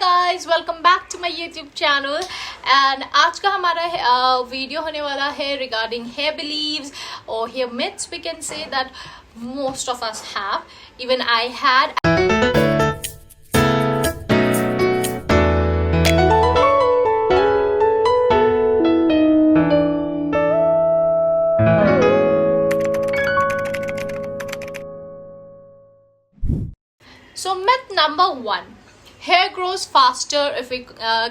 guys, welcome back to my YouTube channel and आज का हमारा वीडियो होने वाला है regarding hair beliefs or hair myths. We can say that most of us have, even I had. So myth number 1. Hair grows faster if we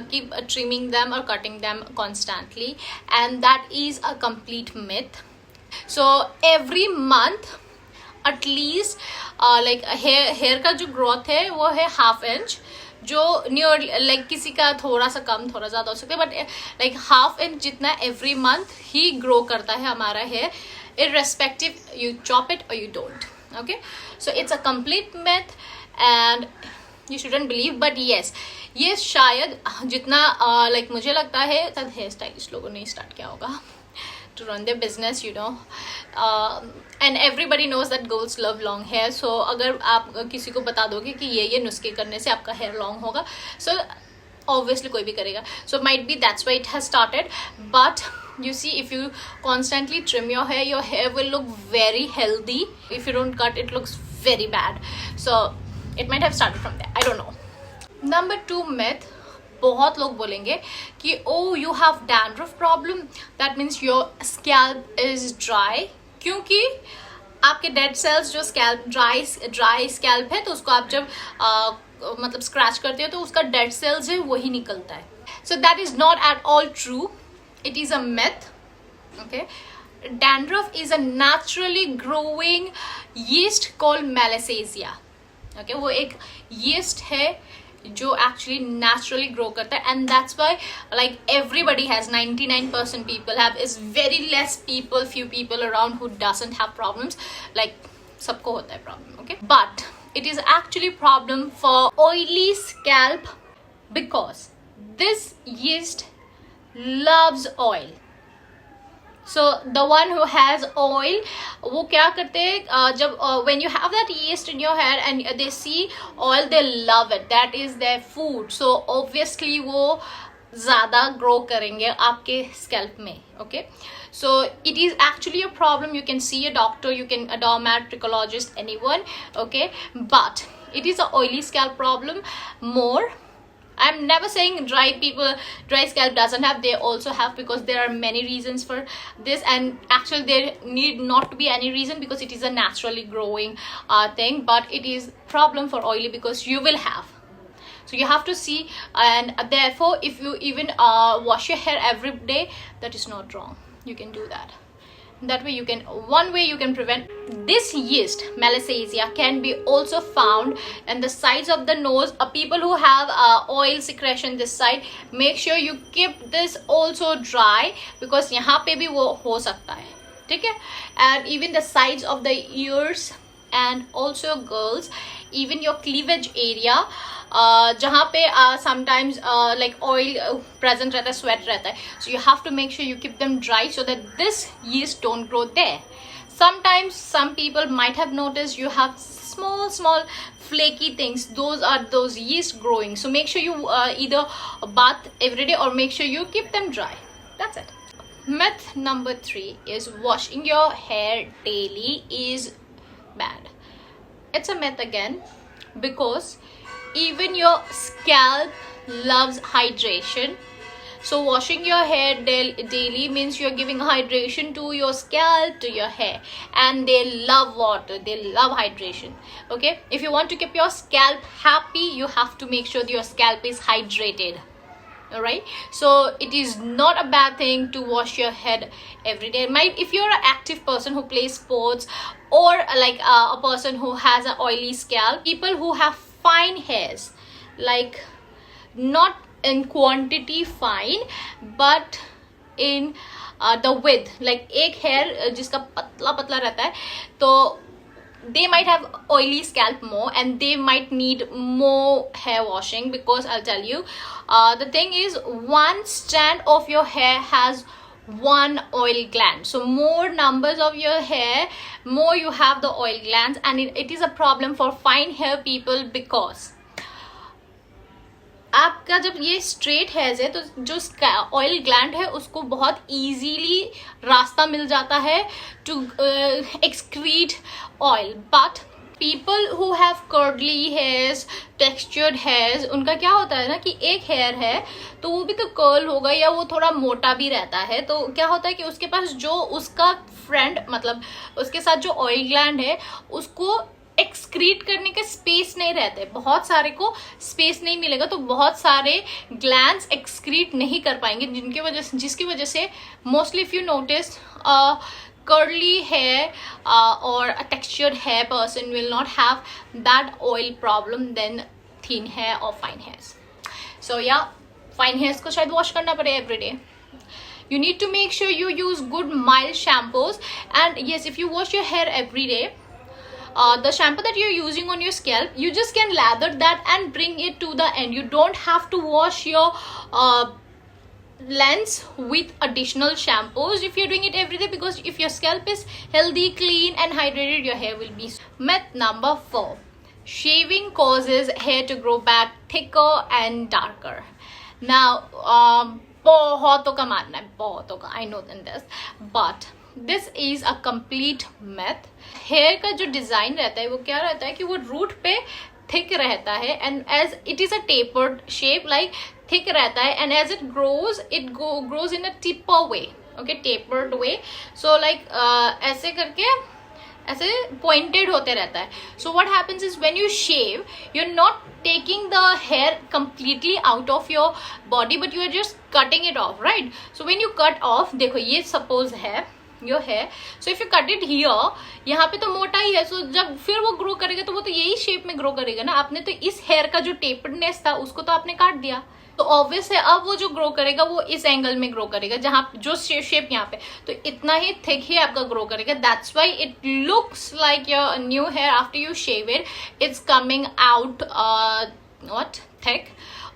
keep trimming them or cutting them constantly, and that is a complete myth. So every month at least like hair का जो growth है वो है ½ inch, जो near like किसी का थोड़ा सा कम थोड़ा ज़्यादा हो सकता है, but like ½ inch जितना every month ही grow करता है हमारा hair, irrespective you chop it or you don't. Okay, so it's a complete myth and you shouldn't believe, but yes, ये शायद जितना like मुझे लगता है शायद हेयर स्टाइलिस्ट लोगों ने स्टार्ट किया होगा to run their business, you know, and everybody knows that girls love long hair. So अगर आप किसी को बता दोगे कि ये नुस्खे करने से आपका hair long होगा, so obviously कोई भी करेगा. So might be that's why it has started, but you see, if you constantly trim your hair will look very healthy. If you don't cut, it looks very bad. So it might have started from there, I don't know. Number 2 myth, बहुत लोग बोलेंगे कि oh you have dandruff problem, that means your scalp is dry, क्योंकि आपके dead cells जो scalp dry scalp है, तो उसको आप जब मतलब scratch करते हो तो उसका dead cells है वही निकलता है. So that is not at all true. It is a myth. Okay, dandruff is a naturally growing yeast called Malassezia. Okay, वो एक yeast है जो actually naturally grow करता है, and that's why like everybody has 99% people have, is very less people, few people around who doesn't have problems. Like सबको होता है problem. Okay, but it is actually problem for oily scalp because this yeast loves oil. So the one who has oil, वो क्या करते हैं जब when you have that yeast in your hair and they see oil, they love it. That is their food. So obviously वो ज़्यादा grow करेंगे आपके scalp में. Okay, so it is actually a problem. You can see a doctor, you can a dermatologist, anyone. Okay, but it is a oily scalp problem more. I'm never saying dry scalp doesn't have, they also have, because there are many reasons for this, and actually there need not to be any reason because it is a naturally growing thing, but it is problem for oily because you will have. So you have to see, and therefore if you even wash your hair every day, that is not wrong. You can do that. That way you can, one way you can prevent this yeast Malassezia can be also found in the sides of the nose. People who have oil secretion this side, make sure you keep this also dry because यहाँ पे भी वो हो सकता है, ठीक है? And even the sides of the ears, and also girls, even your cleavage area, जहाँ पे sometimes like oil present रहता है, sweat रहता है, so you have to make sure you keep them dry so that this yeast don't grow there. Sometimes some people might have noticed you have small flaky things, those are those yeast growing. So make sure you either bath every day or make sure you keep them dry. That's it. Myth number 3 is washing your hair daily is bad. It's a myth again, because even your scalp loves hydration. So washing your hair daily means you're giving hydration to your scalp, to your hair, and they love water, they love hydration. Okay, if you want to keep your scalp happy, you have to make sure that your scalp is hydrated. Alright, so it is not a bad thing to wash your head every day. If you're an active person who plays sports, or like a person who has an oily scalp, people who have fine hairs, like not in quantity fine, but in the width, like एक hair जिसका पतला पतला रहता है, तो they might have oily scalp more and they might need more hair washing, because I'll tell you, the thing is, one strand of your hair has one oil gland. So more numbers of your hair, more you have the oil glands, and it is a problem for fine hair people, because आपका जब ये straight hairs है तो जो oil gland है उसको बहुत easily रास्ता मिल जाता है to excrete oil. But people who have curly hairs, textured hairs, उनका क्या होता है ना कि एक हेयर है तो वो भी तो कर्ल होगा या वो थोड़ा मोटा भी रहता है, तो क्या होता है कि उसके पास जो उसका फ्रेंड मतलब उसके साथ जो ऑयल ग्लैंड है उसको एक्सक्रीट करने का स्पेस नहीं रहते, बहुत सारे को स्पेस नहीं मिलेगा, तो बहुत सारे ग्लैंड्स एक्सक्रीट नहीं कर पाएंगे, जिसकी वजह से mostly if you notice curly hair or a textured hair person will not have that oil problem than thin hair or fine hairs. So yeah, fine hairs को शायद wash करना पड़े every day. You need to make sure you use good mild shampoos, and yes, if you wash your hair every day, the shampoo that you're using on your scalp, you just can lather that and bring it to the end. You don't have to wash your lens with additional shampoos if you're doing it every day, because if your scalp is healthy, clean and hydrated, your hair will be. Myth number 4, shaving causes hair to grow back thicker and darker. Now बहुतों का मानना है, बहुतों का, I know this, but this is a complete myth. Hair का जो design रहता है वो क्या रहता है कि वो रूट पे थिक रहता है, and as it is a tapered shape, like thick रहता है, and as it grows it grows in a taper way, okay, tapered way. So like ऐसे करके ऐसे पॉइंटेड होते रहता है. So what happens is when you shave, you are not taking the hair completely out of your body, but you are just cutting it off, right? So when you cut off, देखो ये suppose है your hair, so if you cut it here, यहाँ पे तो मोटा ही है, so जब फिर वो ग्रो करेगा तो वो तो यही शेप में ग्रो करेगा ना. आपने तो इस हेयर का जो टेपर्डनेस था उसको तो आपने काट दिया, तो ऑब्वियस है अब वो जो ग्रो करेगा वो इस एंगल में ग्रो करेगा जहाँ जो शेप यहाँ पे, तो इतना ही थिक ही आपका ग्रो करेगा. That's why it looks like your new hair after you shave it, it's coming out not thick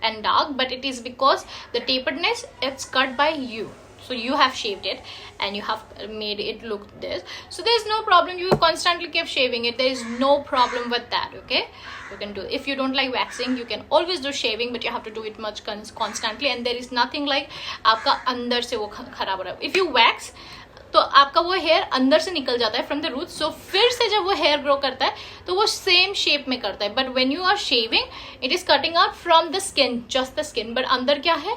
and dark, but it is because the taperedness it's cut by you. So you have shaved it and you have made it look this, so there is no problem. You constantly keep shaving it, there is no problem with that, okay? You can do, if you don't like waxing you can always do shaving, but you have to do it much constantly, and there is nothing like आपका अंदर से वो खराब हो रहा है. If you wax तो आपका वो हेयर अंदर से निकल जाता है फ्रॉम द रूट, सो फिर से जब वो हेयर ग्रो करता है तो वो सेम शेप में करता है. But when you are shaving it is cutting out from the skin, just the skin, but अंदर क्या है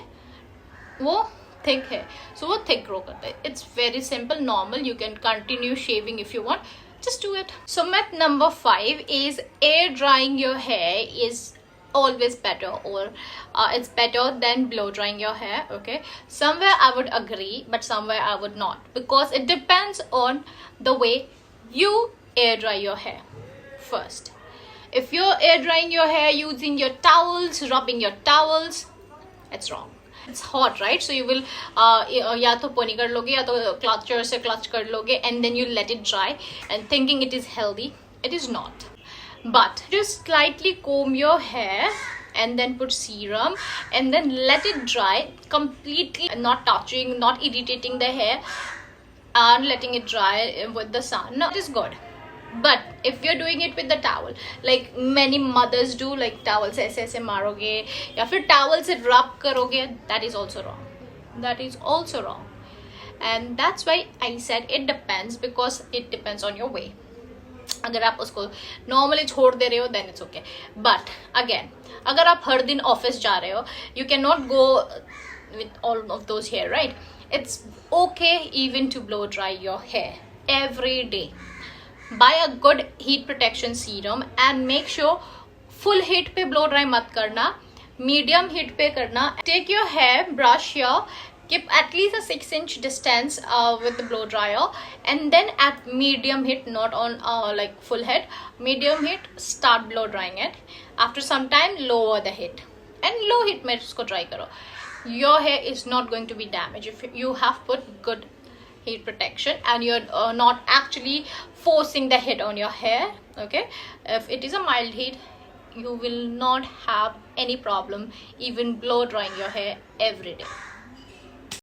वो थिक है, सो वो थिक ग्रो करता है. It's very simple, normal, you can continue shaving if you want, just do it. So myth number 5 is air drying your hair is always better, or it's better than blow drying your hair, okay? Somewhere I would agree, but somewhere I would not, because it depends on the way you air dry your hair. First, if you're air drying your hair using your towels, rubbing your towels, it's wrong. It's hot, right? So you will या तो pony कर लोगे या तो clutcher से clutch कर लोगे, and then you let it dry and thinking it is healthy. It is not. But just slightly comb your hair and then put serum and then let it dry completely, not touching, not irritating the hair, and letting it dry with the sun. It is good. But if you're doing it with the towel, like many mothers do, like towel से ऐसे मारोगे या फिर towel से rub करोगे, that is also wrong. That is also wrong. And that's why I said it depends, because it depends on your way. अगर आप उसको नॉर्मली छोड़ दे रहे हो then it's okay, but again अगर आप हर दिन ऑफिस जा रहे हो, you can not go with all of those hair, right? It's okay even to blow dry your hair every day. Buy a good heat protection serum and make sure full heat पे blow dry मत करना, medium heat पे करना. Take your hair, brush your, keep at least a 6-inch distance with the blow dryer, and then at medium heat, not on like full heat, medium heat, start blow drying it. After some time lower the heat and low heat mein usko dry karo. Your hair is not going to be damaged if you have put good heat protection and you're not actually forcing the heat on your hair, okay? If it is a mild heat, you will not have any problem even blow drying your hair every day.